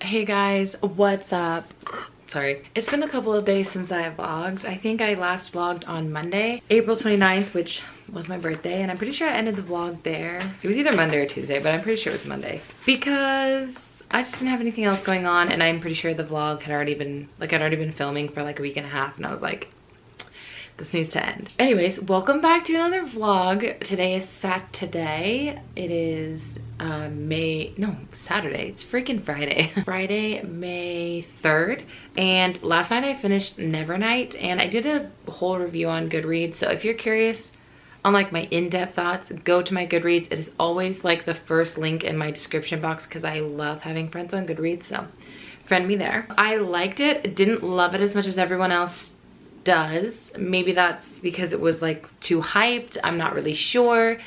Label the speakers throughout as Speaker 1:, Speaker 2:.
Speaker 1: Hey guys, what's up? Sorry, it's been a couple of days since I vlogged. I think I last vlogged on Monday, April 29th, which was my birthday, and I'm pretty sure I ended the vlog there. It was either Monday or Tuesday, but I'm pretty sure it was Monday because I just didn't have anything else going on, and I'm pretty sure the vlog had already been, I'd already been filming for like a week and a half, and I was like, this needs to end. Anyways, welcome back to another vlog. Today is Saturday. It is Saturday. It's freaking Friday. Friday, May 3rd. And last night I finished Nevernight, and I did a whole review on Goodreads. So if you're curious on like my in-depth thoughts, go to my Goodreads. It is always like the first link in my description box because I love having friends on Goodreads. So friend me there. I liked it. Didn't love it as much as everyone else does. Maybe that's because it was like too hyped. I'm not really sure.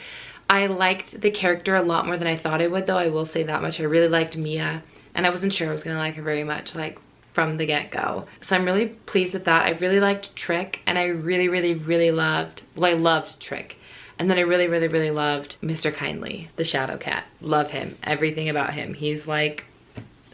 Speaker 1: I liked the character a lot more than I thought I would, though. I will say that much. I really liked Mia, and I wasn't sure I was gonna like her very much, like from the get-go. So I'm really pleased with that. I really liked Trick, and I really loved, well, I loved Trick. And then I really loved Mr. Kindly, the Shadow Cat. Love him. Everything about him. He's like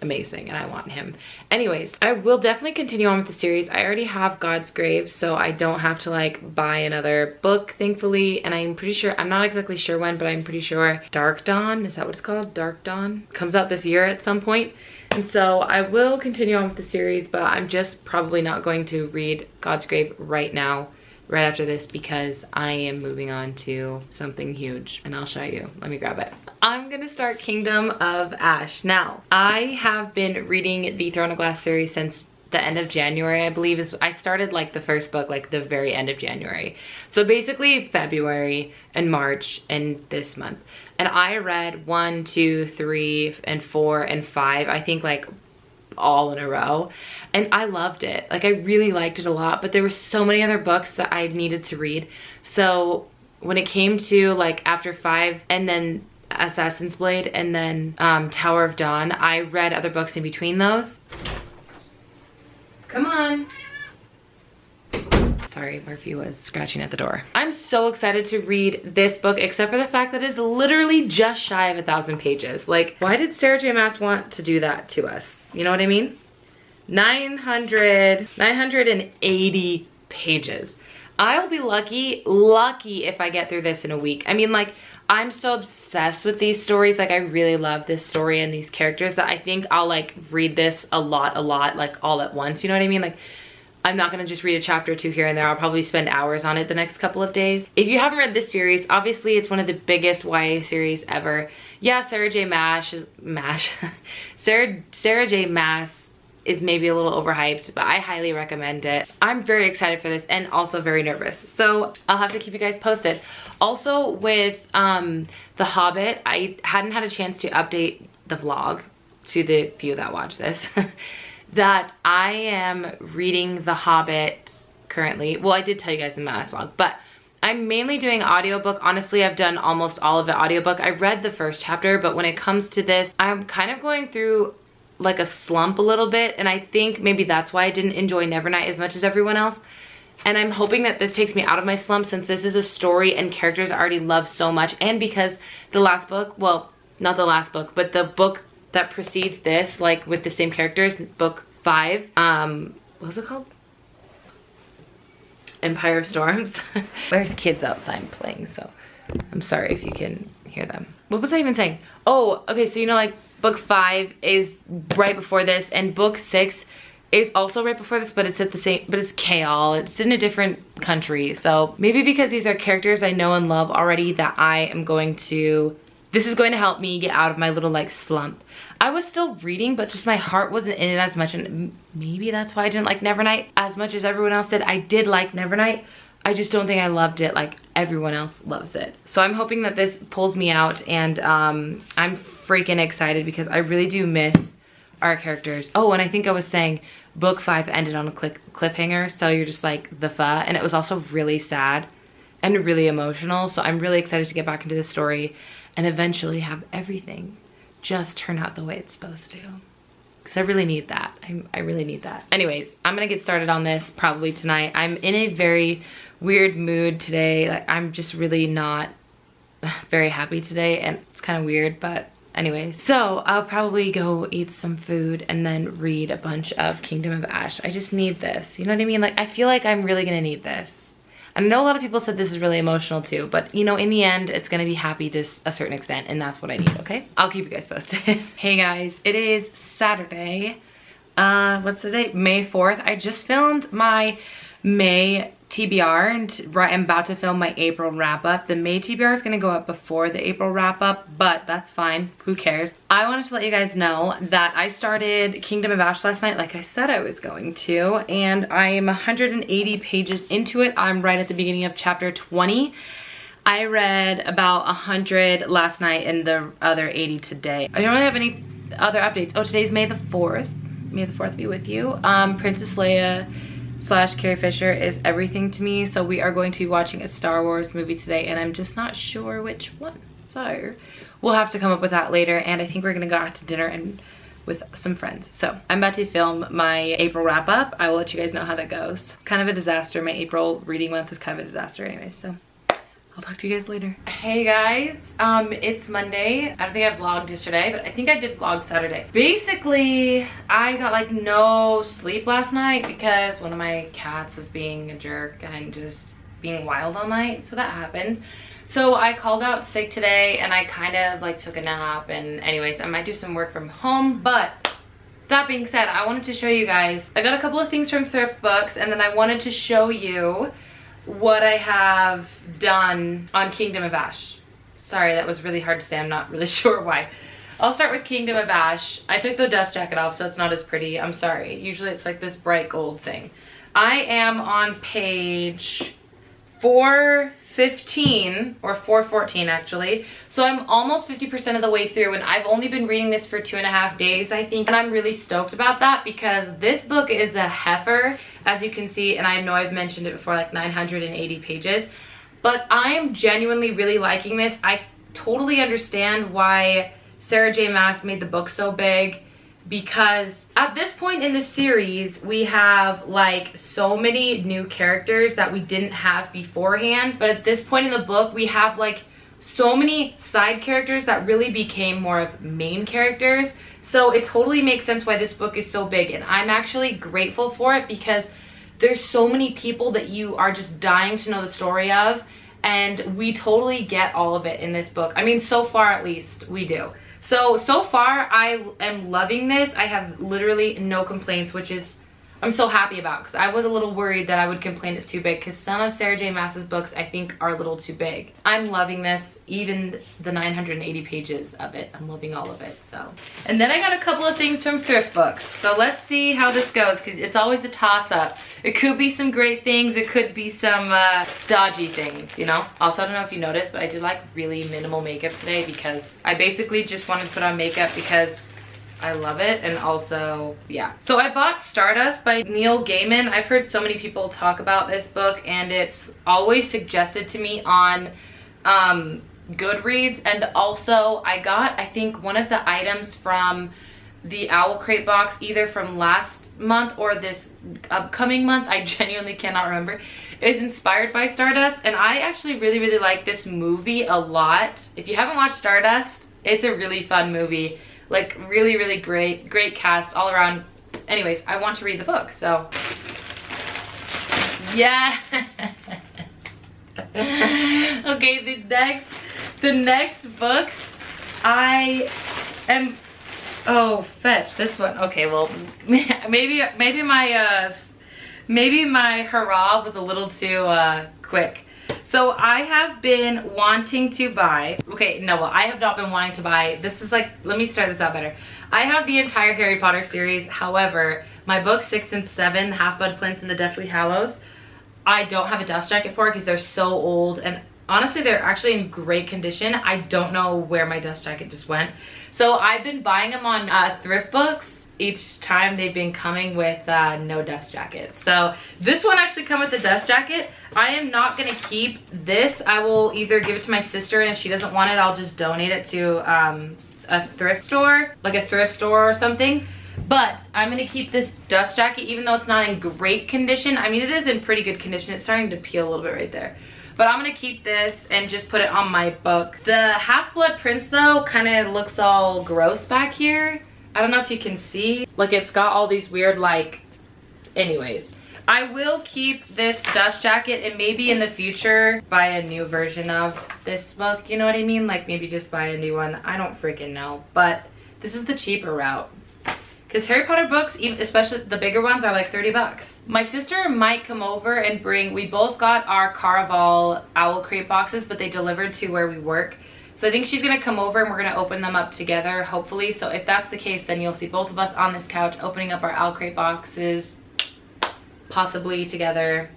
Speaker 1: amazing, and I want him. Anyways, I will definitely continue on with the series. I already have God's Grave, so I don't have to like buy another book, thankfully. And I'm pretty sure, I'm not exactly sure when, but I'm pretty sure Dark Dawn, is that what it's called? Dark Dawn comes out this year at some point. And so I will continue on with the series, but I'm just probably not going to read God's Grave right now, right after this, because I am moving on to something huge, and I'll show you. Let me grab it. I'm gonna start Kingdom of Ash. Now, I have been reading the Throne of Glass series since the end of January, I believe. I started like the first book like the very end of January. So basically February and March and this month. And I read 1, 2, 3, and 4, and 5, I think like all in a row, and I loved it. Like I really liked it a lot, but there were so many other books that I needed to read. So when it came to like after 5 and then Assassin's Blade and then Tower of Dawn, I read other books in between those. Come on. Sorry, Murphy was scratching at the door. I'm so excited to read this book, except for the fact that it's literally just shy of 1,000 pages. Like, why did Sarah J Maas want to do that to us? You know what I mean? 980 pages. I'll be lucky if I get through this in a week. I mean, like, I'm so obsessed with these stories. Like, I really love this story and these characters that I think I'll like read this a lot, like all at once. You know what I mean? Like, I'm not gonna just read a chapter or two here and there. I'll probably spend hours on it the next couple of days. If you haven't read this series, obviously it's one of the biggest YA series ever. Yeah, Sarah J Maas Sarah J Maas is maybe a little overhyped, but I highly recommend it. I'm very excited for this and also very nervous. So I'll have to keep you guys posted. Also with The Hobbit, I hadn't had a chance to update the vlog to the few that watch this. That I am reading The Hobbit currently. Well, I did tell you guys in the last vlog, but I'm mainly doing audiobook. Honestly, I've done almost all of it audiobook. I read the first chapter, but when it comes to this, I'm kind of going through like a slump a little bit, and I think maybe that's why I didn't enjoy Nevernight as much as everyone else. And I'm hoping that this takes me out of my slump, since this is a story and characters I already love so much, and because the last book, well, not the last book, but the book that precedes this, like with the same characters, book 5, what was it called? Empire of Storms. There's kids outside playing, so I'm sorry if you can hear them. What was I even saying? Oh, okay, so you know, like book 5 is right before this, and book 6 is also right before this, but it's at the same, but it's Kaol. It's in a different country. So maybe because these are characters I know and love already, that I am going to, this is going to help me get out of my little like slump. I was still reading, but just my heart wasn't in it as much, and maybe that's why I didn't like Nevernight as much as everyone else did. I did like Nevernight. I just don't think I loved it like everyone else loves it. So I'm hoping that this pulls me out, and I'm freaking excited because I really do miss our characters. Oh, and I think I was saying book 5 ended on a cliffhanger, so you're just like, the fuh, and it was also really sad and really emotional. So I'm really excited to get back into this story and eventually have everything just turn out the way it's supposed to, because I really need that. I really need that. Anyways, I'm gonna get started on this probably tonight. I'm in a very weird mood today. Like, I'm just really not very happy today, and it's kind of weird, but anyways, so I'll probably go eat some food and then read a bunch of Kingdom of Ash. I just need this, you know what I mean? Like, I feel like I'm really gonna need this. I know a lot of people said this is really emotional too, but you know, in the end, it's gonna be happy to a certain extent, and that's what I need, okay? I'll keep you guys posted. Hey guys, it is Saturday. What's the date? May 4th. I just filmed my May TBR and I'm about to film my April wrap up. The May TBR is gonna go up before the April wrap up, but that's fine, who cares? I wanted to let you guys know that I started Kingdom of Ash last night like I said I was going to, and I am 180 pages into it. I'm right at the beginning of chapter 20. I read about 100 last night and the other 80 today. I don't really have any other updates. Oh, today's May the 4th. May the 4th be with you. Princess Leia / Carrie Fisher is everything to me, so we are going to be watching a Star Wars movie today, and I'm just not sure which one, so we'll have to come up with that later. And I think we're gonna go out to dinner and with some friends. So I'm about to film my April wrap up. I will let you guys know how that goes. It's kind of a disaster. My April reading month was kind of a disaster anyway, so I'll talk to you guys later. Hey guys, it's Monday. I don't think I vlogged yesterday, but I think I did vlog Saturday. Basically, I got like no sleep last night because one of my cats was being a jerk and just being wild all night, so that happens. So I called out sick today and I kind of like took a nap, and anyways, I might do some work from home, but that being said, I wanted to show you guys. I got a couple of things from thrift books, and then I wanted to show you what I have done on Kingdom of Ash. Sorry, that was really hard to say. I'm not really sure why. I'll start with Kingdom of Ash. I took the dust jacket off, so it's not as pretty. I'm sorry. Usually it's like this bright gold thing. I am on page 415 or 414 actually. So I'm almost 50% of the way through, and I've only been reading this for 2.5 days, I think. And I'm really stoked about that because this book is a heifer, as you can see, and I know I've mentioned it before, like 980 pages. But I'm genuinely really liking this. I totally understand why Sarah J. Maas made the book so big, because at this point in the series we have like so many new characters that we didn't have beforehand, but at this point in the book we have like so many side characters that really became more of main characters. So it totally makes sense why this book is so big, and I'm actually grateful for it because there's so many people that you are just dying to know the story of, and we totally get all of it in this book. I mean, so far at least we do. So far I am loving this. I have literally no complaints, which is I'm so happy about, because I was a little worried that I would complain it's too big, because some of Sarah J. Maas's books I think are a little too big. I'm loving this, even the 980 pages of it. I'm loving all of it. So, and then I got a couple of things from thrift books. So let's see how this goes, because it's always a toss-up. It could be some great things, it could be some dodgy things, you know? Also, I don't know if you noticed, but I did like really minimal makeup today because I basically just wanted to put on makeup because I love it, and also, yeah. So I bought Stardust by Neil Gaiman. I've heard so many people talk about this book, and it's always suggested to me on Goodreads. And also, I got, I think, one of the items from the OwlCrate box, either from last month or this upcoming month, I genuinely cannot remember, is inspired by Stardust. And I actually really, really like this movie a lot. If you haven't watched Stardust, it's a really fun movie. Like, really, really great cast all around. Anyways, I want to read the book, so yeah. Okay, the next books I am, oh, fetch this one. Okay, well, maybe my hurrah was a little too quick. So I have been wanting to buy, okay, no, well, I have not been wanting to buy, this is like, let me start this out better. I have the entire Harry Potter series. However, my books 6 and 7, the Half-Blood Prince and the Deathly Hallows, I don't have a dust jacket for because they're so old, and honestly, they're actually in great condition. I don't know where my dust jacket just went. So I've been buying them on thrift books. Each time they've been coming with no dust jackets. So this one actually come with the dust jacket. I am not gonna keep this. I will either give it to my sister, and if she doesn't want it, I'll just donate it to a thrift store, like a thrift store or something. But I'm gonna keep this dust jacket, even though it's not in great condition. I mean, it is in pretty good condition. It's starting to peel a little bit right there. But I'm gonna keep this and just put it on my book. The Half-Blood Prince though kind of looks all gross back here. I don't know if you can see. Like it's got all these weird like, anyways. I will keep this dust jacket and maybe in the future buy a new version of this book. You know what I mean? Like maybe just buy a new one. I don't freaking know. But this is the cheaper route. Because Harry Potter books, even especially the bigger ones, are like 30 bucks. My sister might come over and bring, we both got our Caraval OwlCrate boxes, but they delivered to where we work. So I think she's gonna come over and we're gonna open them up together, hopefully. So if that's the case, then you'll see both of us on this couch opening up our OwlCrate boxes, possibly together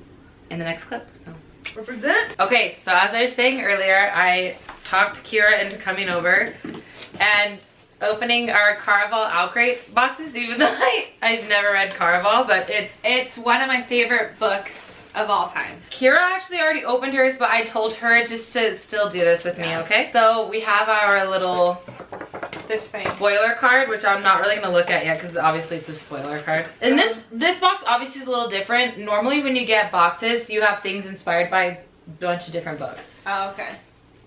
Speaker 1: in the next clip. So.
Speaker 2: Represent.
Speaker 1: Okay, so as I was saying earlier, I talked Kira into coming over and opening our Caraval OwlCrate boxes, even though I've never read Caraval, but
Speaker 2: it's one of my favorite books of all time.
Speaker 1: Kira actually already opened hers, but I told her just to still do this with me, okay? So we have our little spoiler card, which I'm not really gonna look at yet because obviously it's a spoiler card. And this box obviously is a little different. Normally when you get boxes, you have things inspired by a bunch of different books.
Speaker 2: Oh, okay.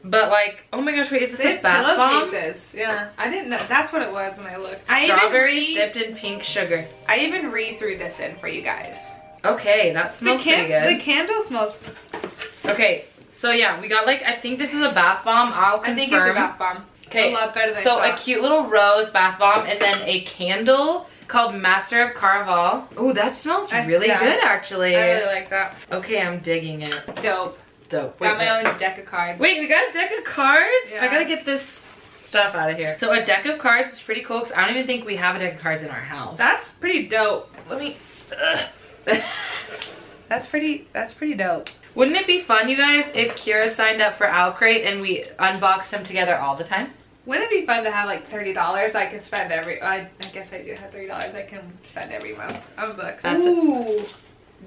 Speaker 1: But like, oh my gosh, wait, is this a bath bomb?
Speaker 2: Pieces. Yeah, I didn't know. That's what it was when I looked.
Speaker 1: Strawberries dipped in pink sugar.
Speaker 2: I even re-threw this in for you guys.
Speaker 1: Okay, that smells pretty good.
Speaker 2: The candle smells.
Speaker 1: Okay, so yeah, we got like, I think this is a bath bomb. I'll confirm.
Speaker 2: I think it's a bath bomb.
Speaker 1: Okay,
Speaker 2: a lot better than
Speaker 1: so a cute little rose bath bomb and then a candle called Master of Caraval. Oh, that smells really good actually.
Speaker 2: I really like that.
Speaker 1: Okay, I'm digging it.
Speaker 2: Dope.
Speaker 1: Dope.
Speaker 2: Got my own deck of cards.
Speaker 1: Wait, we got a deck of cards?
Speaker 2: Yeah.
Speaker 1: I gotta get this stuff out of here. So a deck of cards is pretty cool because I don't even think we have a deck of cards in our house.
Speaker 2: That's pretty dope. Let me... That's pretty dope.
Speaker 1: Wouldn't it be fun, you guys, if Kira signed up for OwlCrate and we unboxed them together all the time?
Speaker 2: Wouldn't it be fun to have like $30 I could spend I guess I do have $30 I can spend every month on books. Ooh,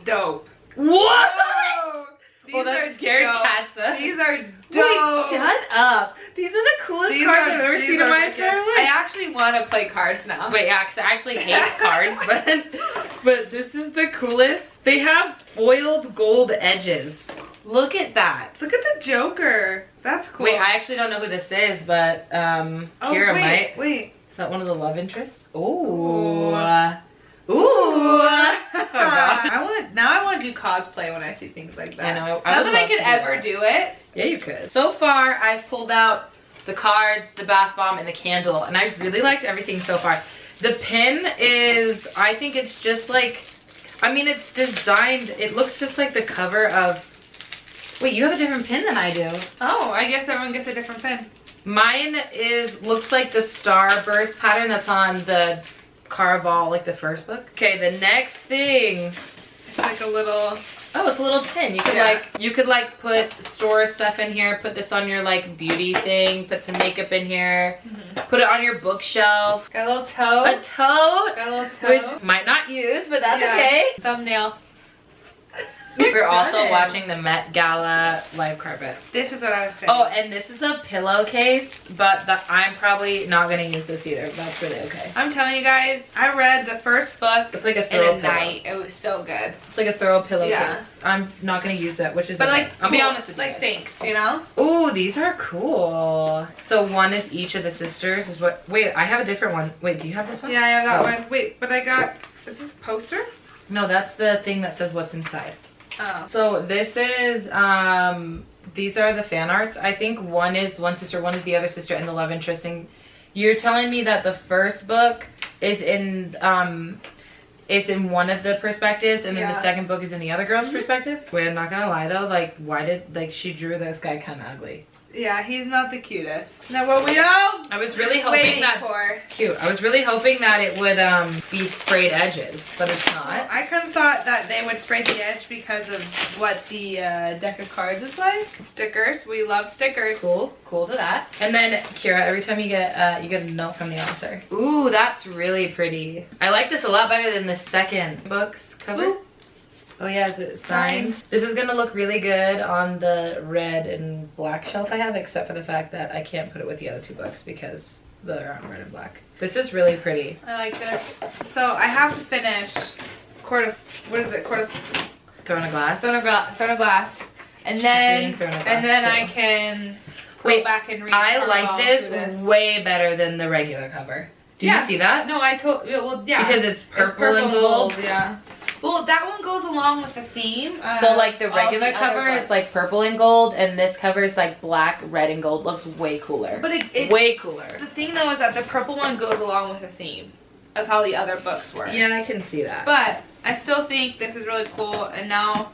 Speaker 2: dope.
Speaker 1: What?
Speaker 2: Whoa.
Speaker 1: These are scary cats.
Speaker 2: These are dope.
Speaker 1: Wait, shut up. These are the coolest cards I've ever seen in my entire life.
Speaker 2: I actually want to play cards now.
Speaker 1: Wait, yeah, because I actually hate cards, but this is the coolest. They have foiled gold edges. Look at that.
Speaker 2: Look at the Joker. That's cool.
Speaker 1: Wait, I actually don't know who this is, but Kira might.
Speaker 2: Wait.
Speaker 1: Is that one of the love interests? Ooh. Ooh. Oh, God.
Speaker 2: I want to do cosplay when I see things like that.
Speaker 1: I know.
Speaker 2: Not that I could ever do it.
Speaker 1: Yeah, you could. So far, I've pulled out the cards, the bath bomb, and the candle, and I've really liked everything so far. The pin is, I think it's just like, I mean, it's designed, it looks just like the cover of, wait, you have a different pin than I do.
Speaker 2: Oh, I guess everyone gets a different pin.
Speaker 1: Mine looks like the starburst pattern that's on the Caraval, like the first book. Okay, the next thing.
Speaker 2: It's like a little...
Speaker 1: Oh, it's a little tin. You could like put store stuff in here, put this on your like beauty thing, put some makeup in here, put it on your bookshelf.
Speaker 2: Got a little tote.
Speaker 1: A tote.
Speaker 2: Got a little tote.
Speaker 1: Which might not use, but that's okay.
Speaker 2: Thumbnail.
Speaker 1: We're also watching the Met Gala live carpet.
Speaker 2: This is what I was saying.
Speaker 1: Oh, and this is a pillowcase, but I'm probably not gonna use this either. That's really okay.
Speaker 2: I'm telling you guys, I read the first book.
Speaker 1: It's like a throw
Speaker 2: in a night. It was so good.
Speaker 1: It's like a throw pillowcase.
Speaker 2: Yeah.
Speaker 1: I'm not gonna use it, which is
Speaker 2: but
Speaker 1: okay.
Speaker 2: like,
Speaker 1: I'll be honest with you.
Speaker 2: Like, thanks, you know?
Speaker 1: Ooh, these are cool. So one is each of the sisters. Is what? Wait, I have a different one. Wait, do you have this one?
Speaker 2: Yeah, I have that one. Wait, but I got. Is this a poster?
Speaker 1: No, that's the thing that says what's inside.
Speaker 2: Oh.
Speaker 1: So this is these are the fan arts. I think one is one sister, one is the other sister, and the love interest. And you're telling me that the first book is in one of the perspectives, and then the second book is in the other girl's perspective. Wait, I'm not gonna lie though. Like, why did she drew this guy kind of ugly?
Speaker 2: Yeah, he's not the cutest. Now what we all
Speaker 1: I was really hoping that cute. I was really hoping that it would be sprayed edges, but it's not.
Speaker 2: I kind of thought that they would spray the edge because of what the deck of cards is like. Stickers. We love stickers.
Speaker 1: Cool to that. And then Kira, every time you get a note from the author. Ooh, that's really pretty. I like this a lot better than the second book's cover. Ooh. Oh yeah, is it signed? This is gonna look really good on the red and black shelf I have, except for the fact that I can't put it with the other two books because they're on red and black. This is really pretty.
Speaker 2: I like this. So I have to finish Throne of Glass. and then I can go back and read.
Speaker 1: I like this way better than the regular cover. Do you see that?
Speaker 2: No, well, yeah.
Speaker 1: Because it's purple and gold.
Speaker 2: Yeah. Well, that one goes along with the theme.
Speaker 1: So like the regular cover is like purple and gold, and this cover is like black, red, and gold. Looks way cooler.
Speaker 2: But
Speaker 1: way cooler.
Speaker 2: The thing though is that the purple one goes along with the theme of how the other books were.
Speaker 1: Yeah, I can see that.
Speaker 2: But I still think this is really cool, and now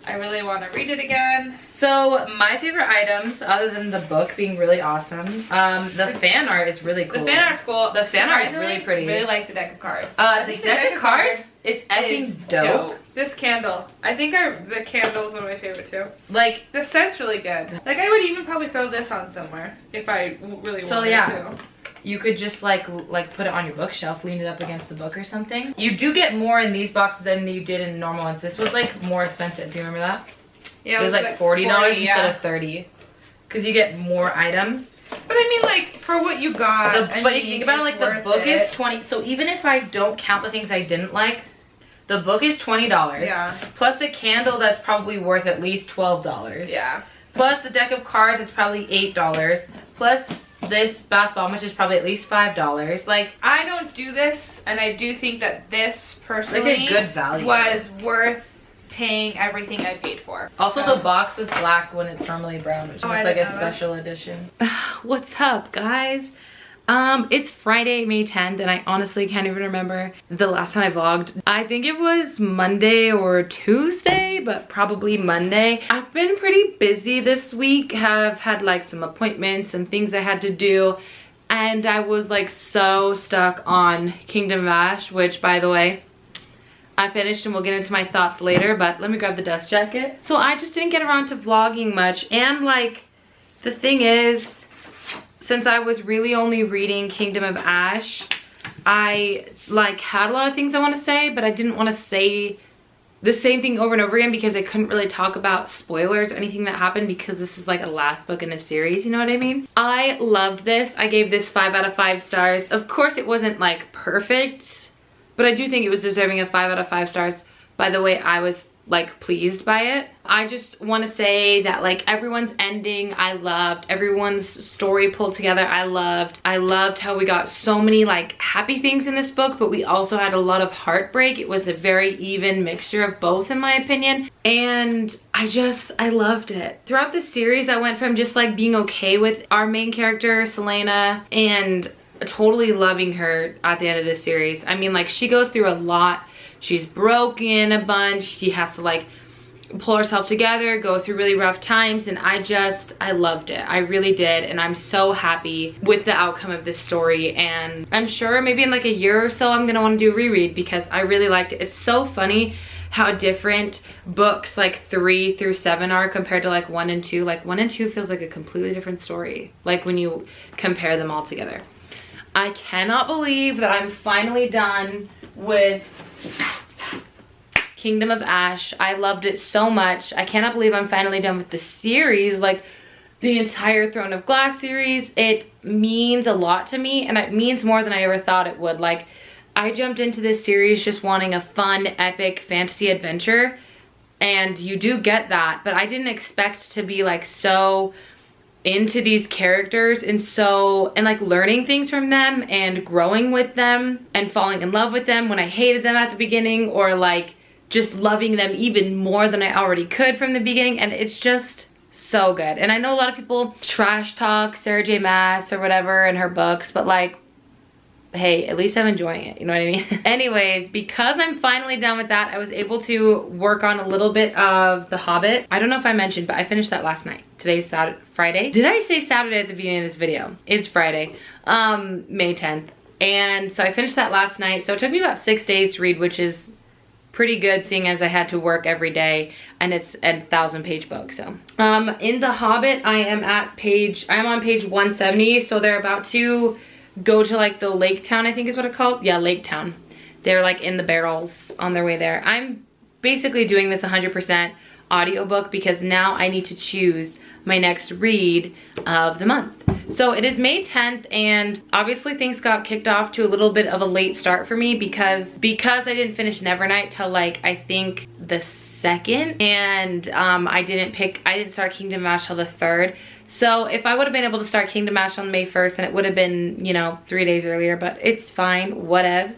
Speaker 2: I really want to read it again.
Speaker 1: So my favorite items, other than the book being really awesome, the fan art is really cool.
Speaker 2: The fan art's cool.
Speaker 1: The fan art is really pretty.
Speaker 2: Really like the deck of cards.
Speaker 1: The deck of cards is effing dope.
Speaker 2: This candle, I think the candle is one of my favorite too.
Speaker 1: Like
Speaker 2: the scent's really good. Like I would even probably throw this on somewhere if I really wanted to.
Speaker 1: You could just like put it on your bookshelf, lean it up against the book or something. You do get more in these boxes than you did in normal ones. This was like more expensive. Do you remember that?
Speaker 2: Yeah,
Speaker 1: it was like $40 instead of $30, because you get more items.
Speaker 2: But I mean, like for what you got.
Speaker 1: But if you think about it, like the book is $20. So even if I don't count the things I didn't like, the book is $20.
Speaker 2: Yeah.
Speaker 1: Plus a candle that's probably worth at least $12.
Speaker 2: Yeah.
Speaker 1: Plus the deck of cards is probably $8. Plus this bath bomb, which is probably at least $5. Like
Speaker 2: I don't do this, and I do think that this personally
Speaker 1: like a good value
Speaker 2: was worth paying everything I paid for.
Speaker 1: Also, the box is black when it's normally brown, which is like a special edition. What's up, guys? It's Friday, May 10th, and I honestly can't even remember the last time I vlogged. I think it was Monday or Tuesday, but probably Monday. I've been pretty busy this week. Have had like some appointments and things I had to do, and I was like so stuck on Kingdom of Ash, which by the way, I finished and we'll get into my thoughts later, but let me grab the dust jacket. So I just didn't get around to vlogging much, and like the thing is, since I was really only reading Kingdom of Ash, I like had a lot of things I want to say, but I didn't want to say the same thing over and over again because I couldn't really talk about spoilers or anything that happened, because this is like a last book in a series, you know what I mean? I loved this. I gave this 5 out of 5 stars. Of course it wasn't like perfect, but I do think it was deserving of 5 out of 5 stars by the way I was like pleased by it. I just want to say that like everyone's ending I loved, everyone's story pulled together I loved how we got so many like happy things in this book, but we also had a lot of heartbreak. It was a very even mixture of both in my opinion, and I loved it. Throughout the series I went from just like being okay with our main character Selena and totally loving her at the end of this series. I mean, like she goes through a lot. She's broken a bunch. She has to like pull herself together, go through really rough times, and I loved it. I really did, and I'm so happy with the outcome of this story, and I'm sure maybe in like a year or so I'm gonna want to do a reread because I really liked it. It's so funny how different books like 3 through 7 are compared to like 1 and 2. Like 1 and 2 feels like a completely different story, like when you compare them all together. I cannot believe that I'm finally done with Kingdom of Ash. I loved it so much. I cannot believe I'm finally done with the series, like the entire Throne of Glass series. It means a lot to me, and it means more than I ever thought it would. Like I jumped into this series just wanting a fun, epic fantasy adventure, and you do get that, but I didn't expect to be like so into these characters and like learning things from them and growing with them and falling in love with them when I hated them at the beginning, or like just loving them even more than I already could from the beginning. And it's just so good. And I know a lot of people trash talk Sarah J Maas or whatever in her books, but like, hey, at least I'm enjoying it, you know what I mean? Anyways, because I'm finally done with that, I was able to work on a little bit of The Hobbit. I don't know if I mentioned, but I finished that last night. Today's Friday. Did I say Saturday at the beginning of this video? It's Friday, May 10th. And so I finished that last night. So it took me about 6 days to read, which is pretty good seeing as I had to work every day, and it's a 1,000-page book. So in The Hobbit, I am on page 170. So they're about to go to like the lake town, I think is what it's called. Yeah, lake town. They're like in the barrels on their way there. I'm basically doing this 100% audiobook because now I need to choose my next read of the month. So it is May 10th, and obviously things got kicked off to a little bit of a late start for me because I didn't finish Nevernight till like I think the 2nd, and I didn't start Kingdom Ash till the 3rd. So if I would have been able to start Kingdom Ash on May 1st, then it would have been, you know, 3 days earlier, but it's fine, whatevs.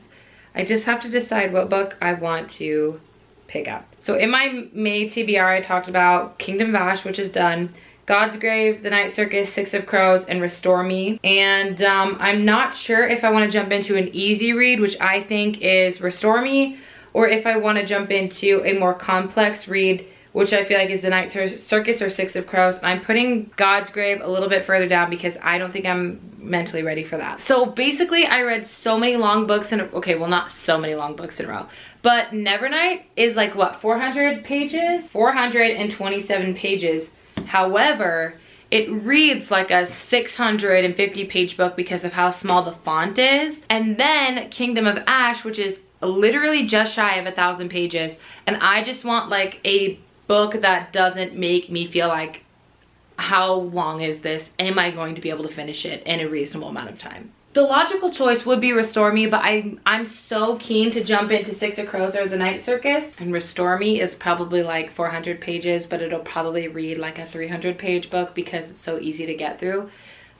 Speaker 1: I just have to decide what book I want to pick up. So in my May TBR, I talked about Kingdom Ash, which is done, God's Grave, The Night Circus, Six of Crows, and Restore Me. And I'm not sure if I want to jump into an easy read, which I think is Restore Me, or if I want to jump into a more complex read, which I feel like is The Night Circus or Six of Crows. And I'm putting God's Grave a little bit further down because I don't think I'm mentally ready for that. So basically I read so many long books in okay, well, not so many long books in a row, but Nevernight is like what, 400 pages? 427 pages. However, it reads like a 650 page book because of how small the font is. And then Kingdom of Ash, which is literally just shy of 1,000 pages. And I just want like a book that doesn't make me feel like, how long is this? Am I going to be able to finish it in a reasonable amount of time? The logical choice would be Restore Me, but I'm so keen to jump into Six of Crows or The Night Circus. And Restore Me is probably like 400 pages, but it'll probably read like a 300 page book because it's so easy to get through.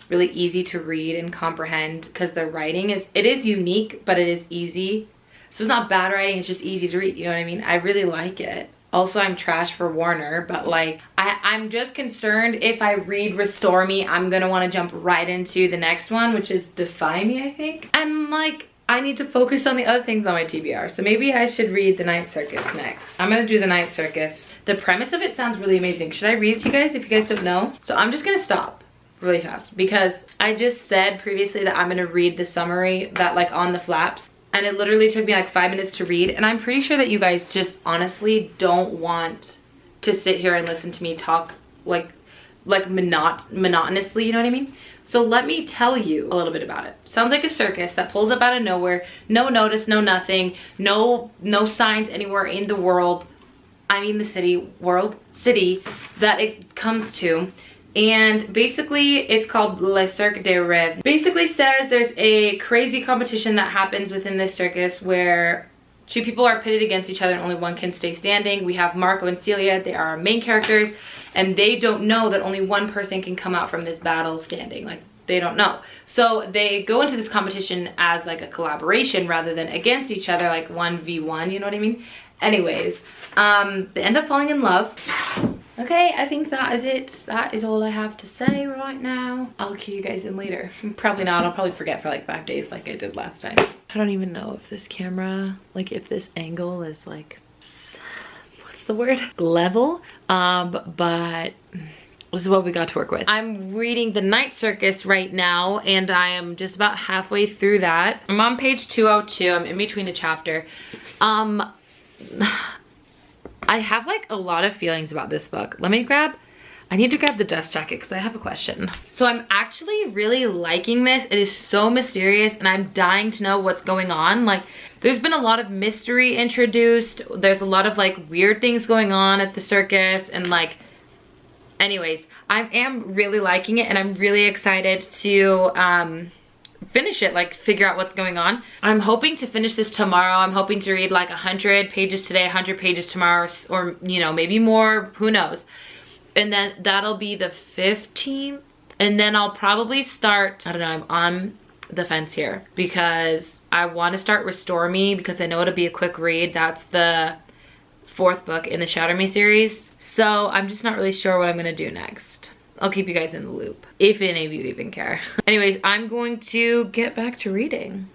Speaker 1: Really easy to read and comprehend because the writing is unique, but it is easy. So it's not bad writing, it's just easy to read, you know what I mean? I really like it. Also, I'm trash for Warner, but like, I'm just concerned if I read Restore Me, I'm gonna wanna jump right into the next one, which is Defy Me, I think. And like, I need to focus on the other things on my TBR. So maybe I should read The Night Circus next. I'm gonna do The Night Circus. The premise of it sounds really amazing. Should I read it to you guys if you guys don't know? So I'm just gonna stop really fast because I just said previously that I'm gonna read the summary that like on the flaps. And it literally took me like 5 minutes to read. And I'm pretty sure that you guys just honestly don't want to sit here and listen to me talk like monotonously, you know what I mean? So let me tell you a little bit about it. Sounds like a circus that pulls up out of nowhere, no notice, no nothing, no signs anywhere in the world. I mean the city that it comes to. And basically it's called Le Cirque des Rêves. Basically says there's a crazy competition that happens within this circus where 2 people are pitted against each other and only one can stay standing. We have Marco and Celia, they are our main characters, and they don't know that only one person can come out from this battle standing. Like, they don't know. So they go into this competition as like a collaboration rather than against each other, like 1v1, you know what I mean? Anyways, they end up falling in love. Okay, I think that is it. That is all I have to say right now. I'll cue you guys in later. Probably not. I'll probably forget for like 5 days like I did last time. I don't even know if this camera, like if this angle is like, what's the word? Level. But this is what we got to work with. I'm reading The Night Circus right now and I am just about halfway through that. I'm on page 202. I'm in between a chapter. I have like a lot of feelings about this book. I need to grab the dust jacket because I have a question. So I'm actually really liking this. It is so mysterious and I'm dying to know what's going on. Like, there's been a lot of mystery introduced. There's a lot of like weird things going on at the circus and like, anyways, I am really liking it and I'm really excited to finish it, like figure out what's going on. I'm hoping to finish this tomorrow. I'm hoping to read like 100 pages today, 100 pages tomorrow, or you know, maybe more, who knows. And then that'll be the 15th. And then I'll probably start, I don't know, I'm on the fence here because I want to start Restore Me because I know it'll be a quick read. That's the 4th book in the Shatter Me series. So I'm just not really sure what I'm gonna do next. I'll keep you guys in the loop, if any of you even care. Anyways, I'm going to get back to reading.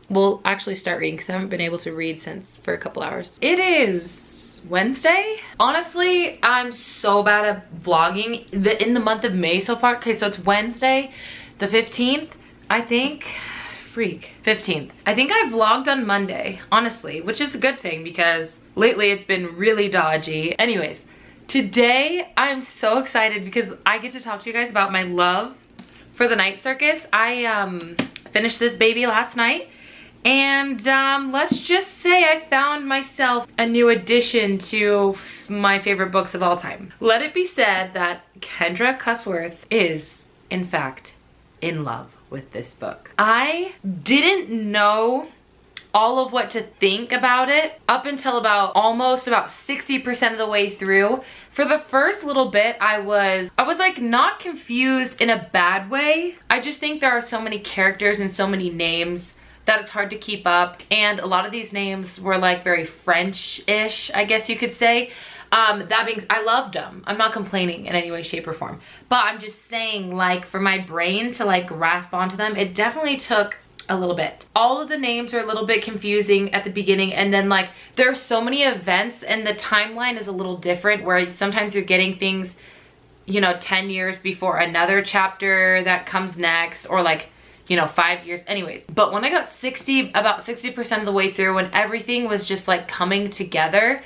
Speaker 1: Well, actually start reading because I haven't been able to read for a couple hours. It is Wednesday. Honestly, I'm so bad at vlogging in the month of May so far. Okay, so it's Wednesday, the 15th, I think. Freak, 15th. I think I vlogged on Monday, honestly, which is a good thing because lately it's been really dodgy. Anyways. Today, I'm so excited because I get to talk to you guys about my love for The Night Circus. I finished this baby last night and let's just say I found myself a new addition to my favorite books of all time. Let it be said that Kendra Cus is, in fact, in love with this book. I didn't know all of what to think about it up until almost about 60% of the way through. For the first little bit, I was like not confused in a bad way. I just think there are so many characters and so many names that it's hard to keep up. And a lot of these names were like very French-ish, I guess you could say. That being, I loved them. I'm not complaining in any way, shape, or form. But I'm just saying, like, for my brain to like grasp onto them, it definitely took a little bit. All of the names are a little bit confusing at the beginning, and then like there's so many events and the timeline is a little different, where sometimes you're getting things, you know, 10 years before another chapter that comes next, or like, you know, 5 years. Anyways, but when I got about 60% of the way through, when everything was just like coming together,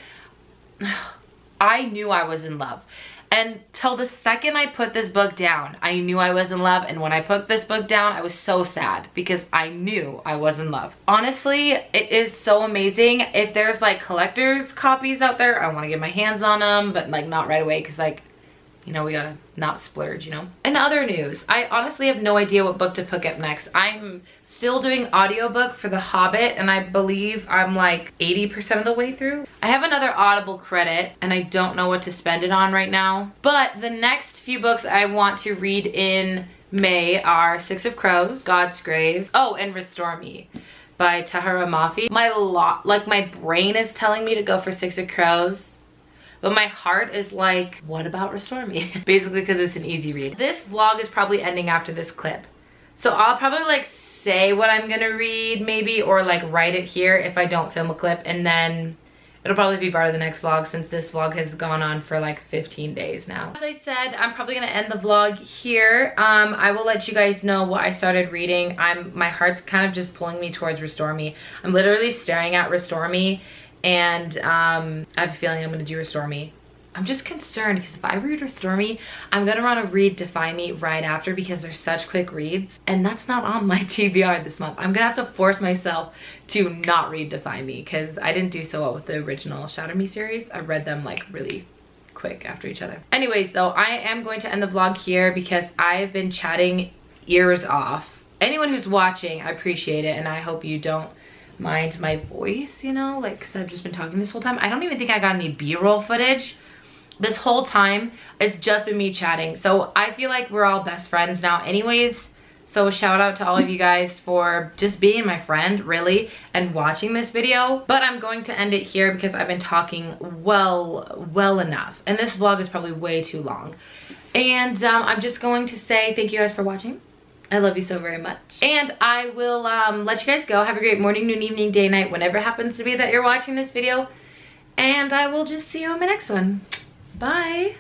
Speaker 1: I knew I was in love. And till the second I put this book down, I knew I was in love. And when I put this book down, I was so sad because I knew I was in love. Honestly, it is so amazing. If there's like collector's copies out there, I want to get my hands on them, but like not right away, because like, you know, we gotta not splurge, you know? In other news, I honestly have no idea what book to pick up next. I'm still doing audiobook for The Hobbit, and I believe I'm like 80% of the way through. I have another Audible credit, and I don't know what to spend it on right now. But the next few books I want to read in May are Six of Crows, God's Grave, oh, and Restore Me by Tahira Mafi. My brain is telling me to go for Six of Crows, but my heart is like, what about Restore Me? Basically because it's an easy read. This vlog is probably ending after this clip. So I'll probably like say what I'm gonna read maybe, or like write it here if I don't film a clip, and then it'll probably be part of the next vlog, since this vlog has gone on for like 15 days now. As I said, I'm probably gonna end the vlog here. I will let you guys know what I started reading. My heart's kind of just pulling me towards Restore Me. I'm literally staring at Restore Me, and I have a feeling I'm gonna do Restore Me. I'm just concerned because if I read Restore Me, I'm gonna want to read Defy Me right after, because they're such quick reads, and that's not on my TBR this month. I'm gonna have to force myself to not read Defy Me, because I didn't do so well with the original Shatter Me series. I read them like really quick after each other. Anyways though, I am going to end the vlog here because I've been chatting ears off. Anyone who's watching, I appreciate it, and I hope you don't mind my voice, you know, like, cause I've just been talking this whole time. I don't even think I got any B-roll footage this whole time. It's just been me chatting. So I feel like we're all best friends now anyways. So shout out to all of you guys for just being my friend, really, and watching this video. But I'm going to end it here because I've been talking well enough, and this vlog is probably way too long. And I'm just going to say thank you guys for watching. I love you so very much. And I will let you guys go. Have a great morning, noon, evening, day, night, whenever it happens to be that you're watching this video. And I will just see you on my next one. Bye.